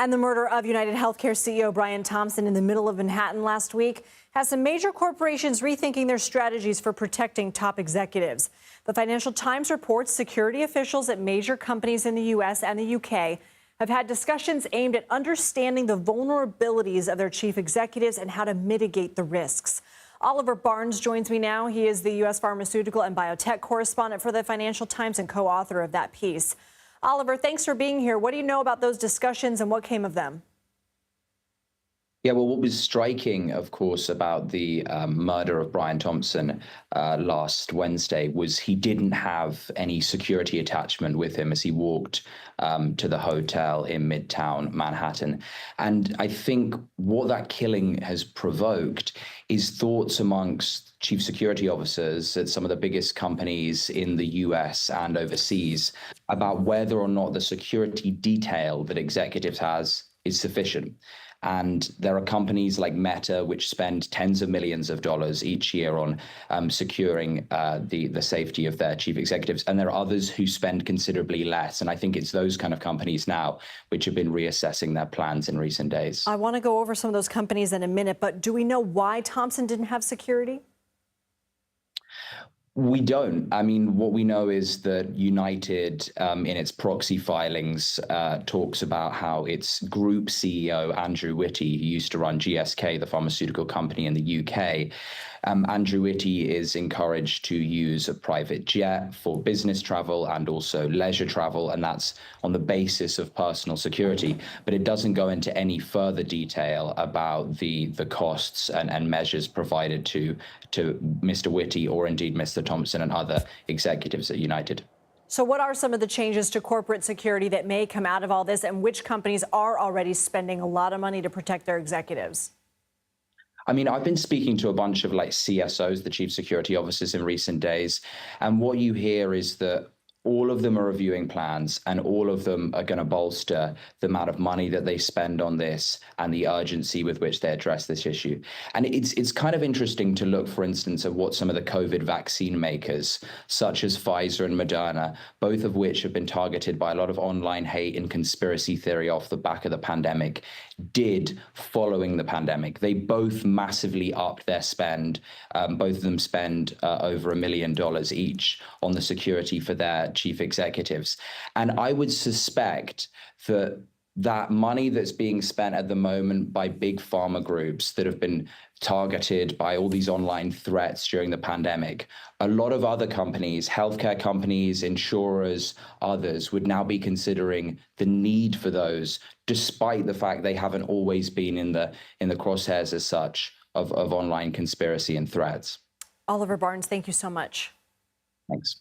And the murder of UnitedHealthcare CEO Brian Thompson in the middle of Manhattan last week has some major corporations rethinking their strategies for protecting top executives. The Financial Times reports security officials at major companies in the U.S. and the U.K. have had discussions aimed at understanding the vulnerabilities of their chief executives and how to mitigate the risks. Oliver Barnes joins me now. He is the U.S. pharmaceutical and biotech correspondent for the Financial Times and co-author of that piece. Oliver, thanks for being here. What do you know about those discussions and what came of them? Yeah, well, what was striking, of course, about the murder of Brian Thompson last Wednesday was he didn't have any security attachment with him as he walked to the hotel in Midtown Manhattan. And I think what that killing has provoked is thoughts amongst chief security officers at some of the biggest companies in the US and overseas about whether or not the security detail that executives has is sufficient. And there are companies like Meta, which spend tens of millions of dollars each year on securing the safety of their chief executives. And there are others who spend considerably less. And I think it's those kind of companies now which have been reassessing their plans in recent days. I want to go over some of those companies in a minute, but do we know why Thompson didn't have security? We don't. I mean, what we know is that United, in its proxy filings, talks about how its group CEO, Andrew Whitty, who used to run GSK, the pharmaceutical company in the UK, Andrew Whitty is encouraged to use a private jet for business travel and also leisure travel, and that's on the basis of personal security. But it doesn't go into any further detail about the costs and measures provided to Mr. Whitty or indeed Mr. Thompson and other executives at United. So what are some of the changes to corporate security that may come out of all this, and which companies are already spending a lot of money to protect their executives? I mean, I've been speaking to a bunch of CSOs, the chief security officers, in recent days. And what you hear is that all of them are reviewing plans and all of them are going to bolster the amount of money that they spend on this and the urgency with which they address this issue. And it's kind of interesting to look, for instance, at what some of the COVID vaccine makers, such as Pfizer and Moderna, both of which have been targeted by a lot of online hate and conspiracy theory off the back of the pandemic, did following the pandemic. They both massively upped their spend. Both of them spend over $1 million each on the security for their chief executives. And I would suspect that money that's being spent at the moment by big pharma groups that have been targeted by all these online threats during the pandemic, a lot of other companies, healthcare companies, insurers, others would now be considering the need for those, despite the fact they haven't always been in the crosshairs as such of online conspiracy and threats. Oliver Barnes, thank you so much. Thanks.